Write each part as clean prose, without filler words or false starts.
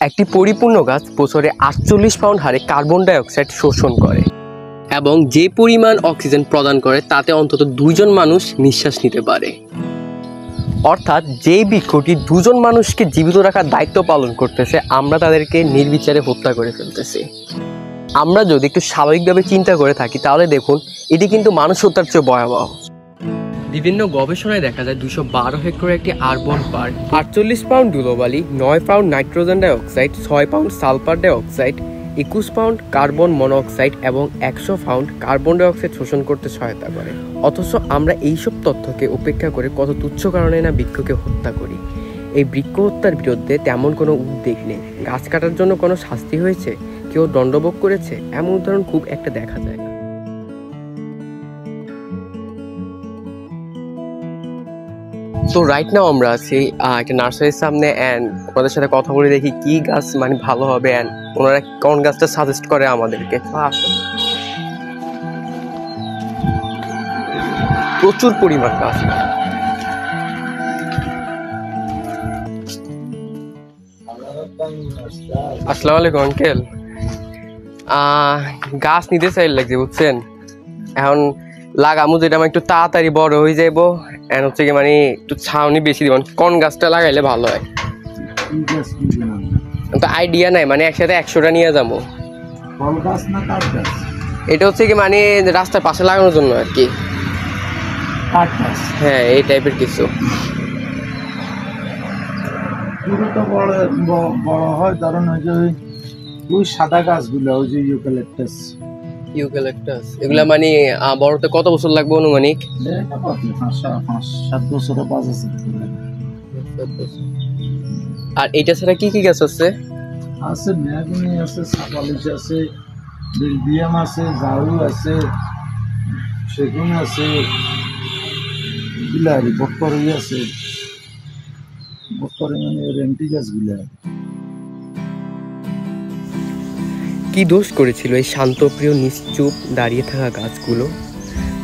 একটি পরিপূর্ণ গাছ বছরে 48 পাউন্ড হারে কার্বন ডাই অক্সাইড শোষণ করে এবং যে পরিমাণ অক্সিজেন প্রদান করে তাতে অন্তত 2 জন মানুষ নিঃশ্বাস নিতে পারে। অর্থাৎ যেই বৃক্ষটি 2 জন মানুষকে জীবিত রাখার দায়িত্ব পালন করতেছে, আমরা তাদেরকে নির্বিচারে হত্যা করে ফেলতেছি। আমরা যদি একটু স্বাভাবিকভাবে চিন্তা করে থাকি তাহলে দেখুন এটি কিন্তু মানুষ হত্যার চেয়ে ভয়াবহ। বিভিন্ন গবেষণায় দেখা যায় 212 হেক্টরের একটি আরবান পার্ক 48 পাউন্ড ধুলোবালি, 9 pound nitrogen dioxide, 6 pound sulphur dioxide, 21 pound carbon monoxide এবং 100 পাউন্ড কার্বন ডাইঅক্সাইড শোষণ করতে সহায়তা করে। অথচ আমরা এইসব তথ্যকে উপেক্ষা করে কত তুচ্ছ কারণে না বৃক্ষকে হত্যা করি। এই বৃক্ষ হত্যার বিরুদ্ধে তেমন কোনো উদ্বেগ নেই। গাছ কাটার জন্য কোনো শাস্তি হয়েছে, কেউ দণ্ডভোগ করেছে, এমন উদাহরণ খুব একটা দেখা যায় না। তো রাইট নাও আমরা আছি একটা নার্সারির সামনে অ্যান্ড ওনাদের সাথে কথা বলে দেখি কি গাছ মানে ভালো হবে অ্যান্ড ওনারা কোন গাছটা সাজেস্ট করে আমাদেরকে। প্রচুর পরিমাণ গাছ। আসসালামু আলাইকুম আঙ্কেল, গাছ নিতে চাই লাগছে বুঝছেন। এখন লাগামু যেটা আমার একটু তাড়াতাড়ি বড় হয়ে যাইবো এন্ড হচ্ছে কি মানে একটু ছাউনি বেশি দিব, কোন গাছটা লাগাইলে ভালো হয় তো আইডিয়া নাই, মানে একসাথে 100টা নিয়ে যাবো। এটা হচ্ছে কি মানে রাস্তার পাশে লাগানোর জন্য আর কি। হ্যাঁ এই টাইপের কিছু। বড় হয় ধরুন ওই যে ওই সাদা গাছগুলো, ওই যে ইউক্যালিপটাস। এগুলা মানে বড়তে কত বছর লাগবে অনুমানিক? 5-7 বছর। আর এটা ছাড়া কি কি গাছ আছে? আছে মেহগনি আছে, সাপালিশ আছে, বেলজিয়াম আছে, ঝাড়ু আছে, সেগুন আছে, বিলারি বটকরি আছে, বটকরি মানে রেন্টি গাছগুলা। কি দোষ করেছিল এই শান্তপ্রিয় নিশ্চুপ দাঁড়িয়ে থাকা গাছগুলো?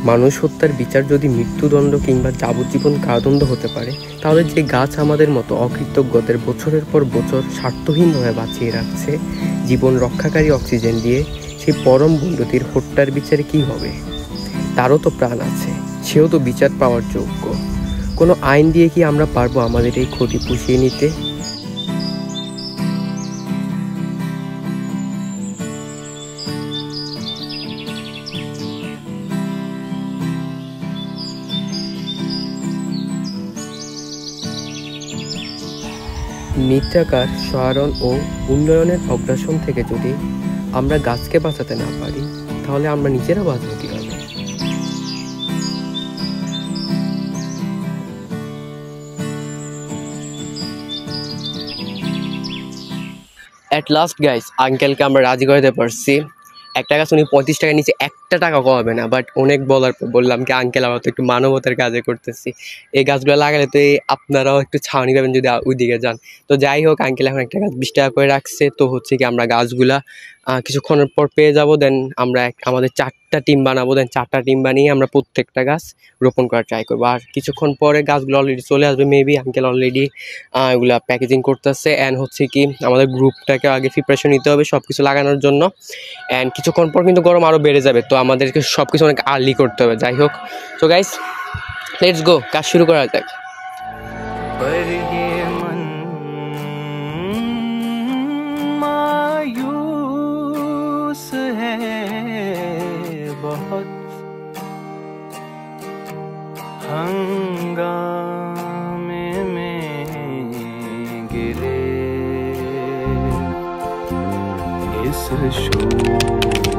মানুষ হত্যার বিচার যদি মৃত্যুদণ্ড কিংবা যাবজ্জীবন কারাদণ্ড হতে পারে, তাহলে যে গাছ আমাদের মতো অকৃতজ্ঞদের বছরের পর বছর স্বার্থহীনভাবে বাঁচিয়ে রাখছে জীবন রক্ষাকারী অক্সিজেন দিয়ে, সেই পরম বন্ধুটির হত্যার বিচারে কি হবে? তারও তো প্রাণ আছে, সেও তো বিচার পাওয়ার যোগ্য। কোনো আইন দিয়ে কি আমরা পারবো আমাদের এই ক্ষতি পুষিয়ে নিতে? মিথ্যাকার, সহারণ ও উন্নয়নের অগ্রাসন থেকে যদি আমরা গাছকে বাঁচাতে না পারি, তাহলে আমরা নিজেরা বাঁচবো কিভাবে? অ্যাট লাস্ট গাইস, আঙ্কেলকে আমরা রাজি করাতে পারছি। একটা গাছ উনি 35 টাকার নিচে 1 টাকা কমাবে না, বাট অনেক বলার পর বললাম কি আঙ্কেল আমরা তো একটু মানবতার কাজে করতেছি, এই গাছগুলো লাগালে তো আপনারাও একটু ছাউনি পাবেন যদি ওইদিকে যান। তো যাই হোক, আঙ্কেল এখন একটা গাছ 20 টাকা করে রাখছে। তো হচ্ছে কি আমরা গাছগুলা কিছুক্ষণের পর পেয়ে যাব, দেন আমরা আমাদের 4টা টিম বানাবো, দেন 4টা টিম বানিয়ে আমরা প্রত্যেকটা গাছ রোপণ করার ট্রাই করবো। আর কিছুক্ষণ পরে গাছগুলো অলরেডি চলে আসবে, মেবি আঙ্কেল অলরেডি এগুলা প্যাকেজিং করতেছে। অ্যান্ড হচ্ছে কি আমাদের গ্রুপটাকে আগে প্রিপারেশন নিতে হবে সব কিছু লাগানোর জন্য। অ্যান্ড কিছুক্ষণ পর কিন্তু গরম আরও বেড়ে যাবে, তো আমাদেরকে সব কিছু অনেক আর্লি করতে হবে। যাই হোক, তো গাইস লেটস গো, কাজ শুরু করা যাক। हंगामे में गिरे इस शोर